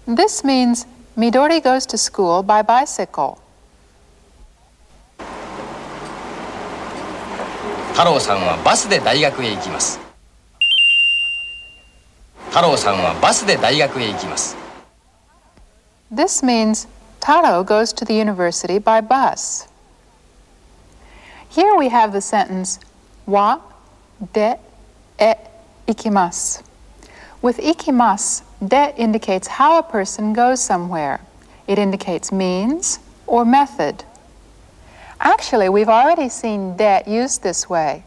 This means Midori goes to school by bicycle. 太郎さんはバスで大学へ行きます。太郎さんはバスで大学へ行きます。This means Taro goes to the university by bus. Here we have the sentence wa de e ikimasu. With ikimasu, de indicates how a person goes somewhere. It indicates means or method. Actually, we've already seen de used this way.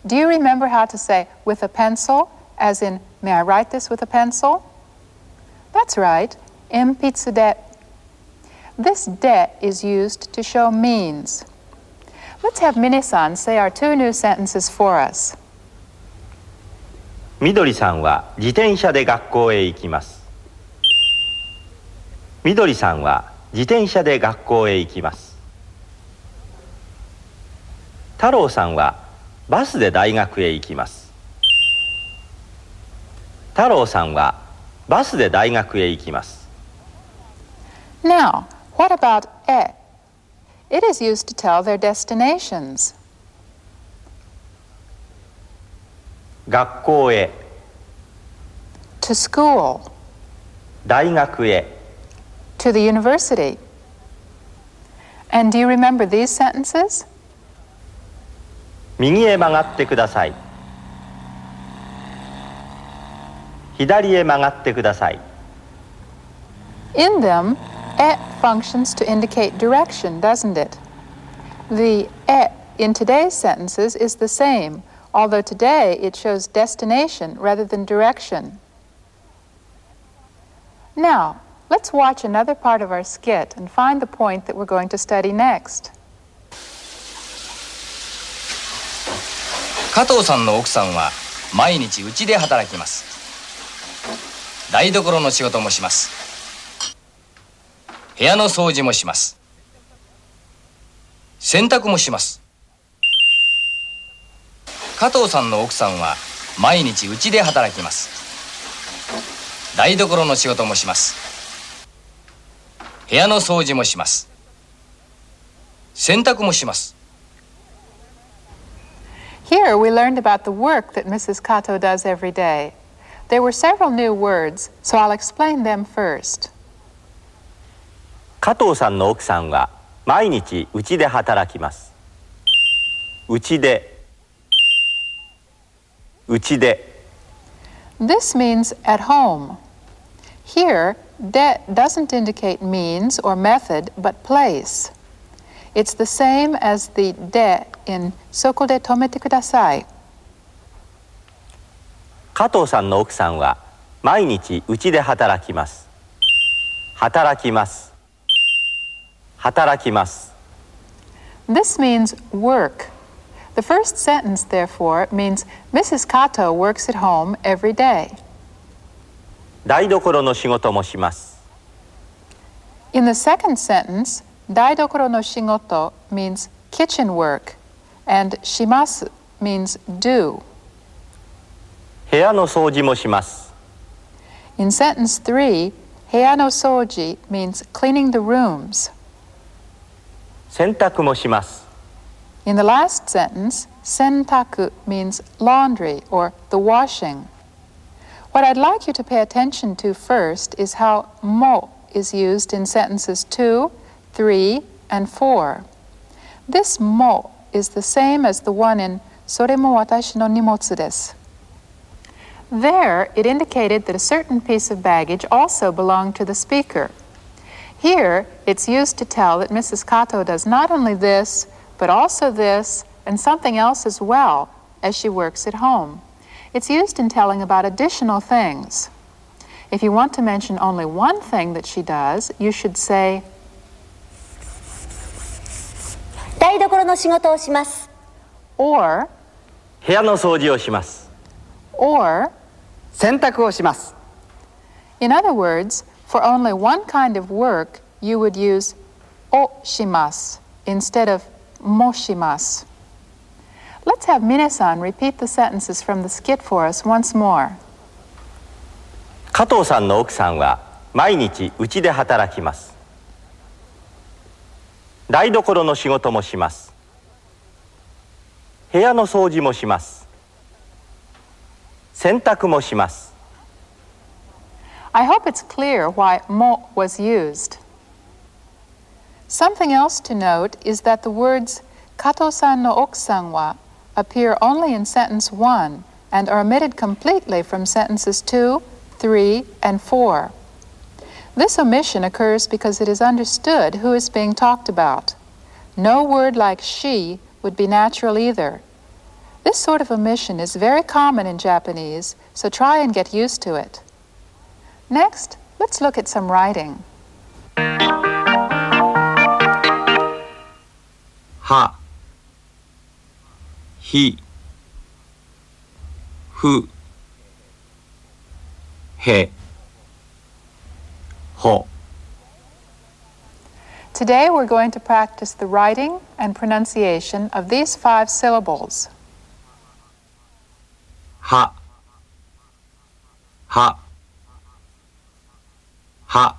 Do you remember how to say with a pencil, as in, may I write this with a pencil? That's right, enpitsu de. This de is used to show means. Let's have Mini-san say our two new sentences for us. みどりさんは自転車で学校へ行きます。みどりさんは自転車で学校へ行きます。太郎さんはバスで大学へ行きます。太郎さんはバスで大学へ行きます。Now, what about e? It is used to tell their destinations. 学校へ To school, 大学へ to the university. And do you remember these sentences? 右へ曲がってください。左へ曲がってください。In them, e functions to indicate direction, doesn't it? The e in today's sentences is the same, although today it shows destination rather than direction. Now, let's watch another part of our skit and find the point that we're going to study next. 加藤さんの奥さんは毎日うちで働きます。台所の仕事もします。部屋の掃除もします。洗濯もします。加藤さんの奥さんは毎日うちで働きます。台所の仕事もします。部屋の掃除もします。洗濯もします。Here we learned about the work that Mrs. Kato does every day. There were several new words, so I'll explain them first. 加藤さんの奥さんは毎日うちで働きます。うちで、うちで。This means at home. Here, de doesn't indicate means or method, but place. It's the same as the de in そこで止めてください。加藤さんの奥さんは毎日うちで働きます。働きます。働きます。This means work. The first sentence, therefore, means Mrs. Kato works at home every day. 台所の仕事もします。In the second sentence, 台所の仕事 means kitchen work, and します means do. 部屋の掃除もします。In sentence 3, 部屋の掃除 means cleaning the rooms. 洗濯もします。In the last sentence, 洗濯 means laundry or the washing. What I'd like you to pay attention to first is how mo is used in sentences 2, 3, and 4. This mo is the same as the one in それも私の荷物です. There, it indicated that a certain piece of baggage also belonged to the speaker. Here, it's used to tell that Mrs. Kato does not only this, but also this, and something else as well, as she works at home. It's used in telling about additional things. If you want to mention only one thing that she does, you should say, 台所の仕事をします。 or 部屋の掃除をします。or 洗濯をします。 In other words, for only one kind of work, you would use をします instead of もします. Let's have Mine-san repeat the sentences from the skit for us once more. 加藤さんの奥さんは毎日うちで働きます。台所の仕事もします。部屋の掃除もします。洗濯もします。I hope it's clear why mo was used. Something else to note is that the words Kato-san no okusan wa appear only in sentence 1 and are omitted completely from sentences 2, 3, and 4. This omission occurs because it is understood who is being talked about. No word like she would be natural either. This sort of omission is very common in Japanese, so try and get used to it. Next, let's look at some writing. は、ひ、ふ、へ、ほ。 Today we're going to practice the writing and pronunciation of these 5 syllables. は、は、は、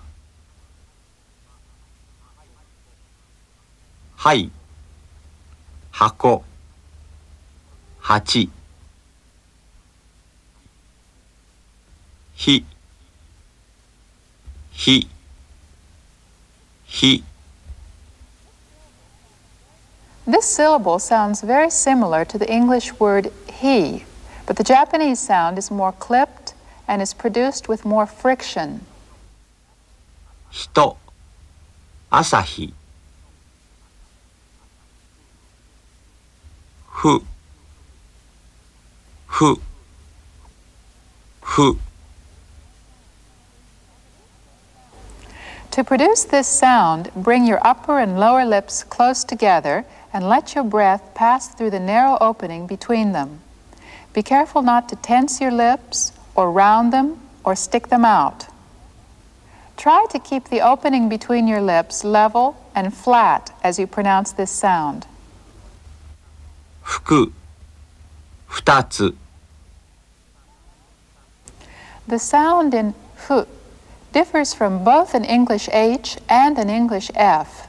はい、箱、八、ひ、ひ、ひ。 This syllable sounds very similar to the English word he, but the Japanese sound is more clipped and is produced with more friction. 人、朝日、ふ、ふ、ふ。 To produce this sound, bring your upper and lower lips close together and let your breath pass through the narrow opening between them. Be careful not to tense your lips or round them or stick them out. Try to keep the opening between your lips level and flat as you pronounce this sound. 服、二つ。 The sound in fu differs from both an English H and an English F.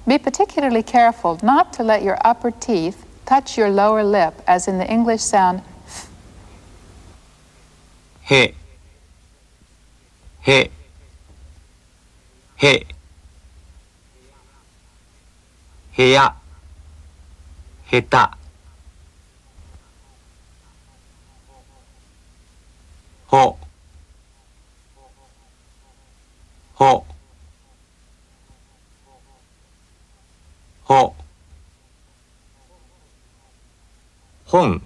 Be particularly careful not to let your upper teeth touch your lower lip as in the English sound f. へ、へ、へ。部屋、下手。ほ、ほ、ほ。本、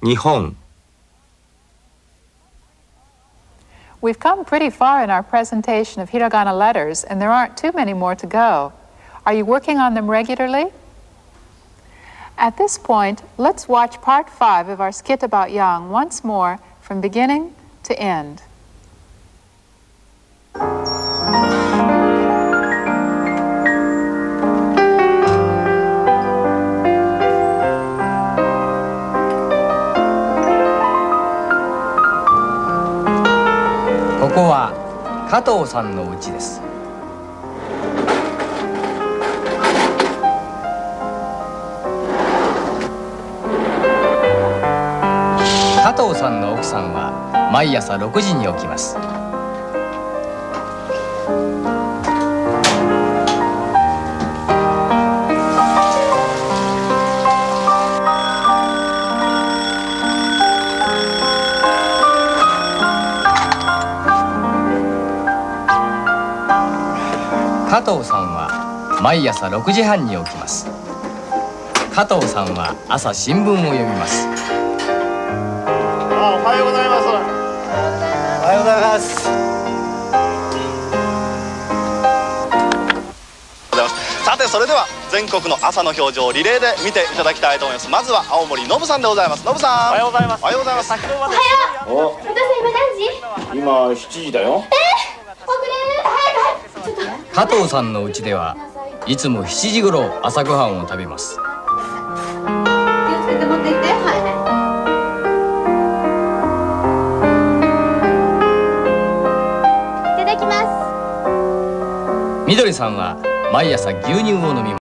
日本。 We've come pretty far in our presentation of hiragana letters, and there aren't too many more to go. Are you working on them regularly? At this point, let's watch part 5 of our skit about Yang once more from beginning to end. ここは加藤さんの家です。加藤さんの奥さんは毎朝6時に起きます。加藤さんは毎朝6時半に起きます。加藤さんは朝新聞を読みます。おはようございます。おはようございます。さてそれでは全国の朝の表情をリレーで見ていただきたいと思います。まずは青森のぶさんでございます。のぶさん。おはようございます。おはようございます。先ほどまで。おはよう。お。今何時？今7時だよ。加藤さんの家ではいつも7時ごろ朝ごはんを食べます。気をつけて持っていって。はい。 。「ます。みどりさんは毎朝牛乳を飲みます。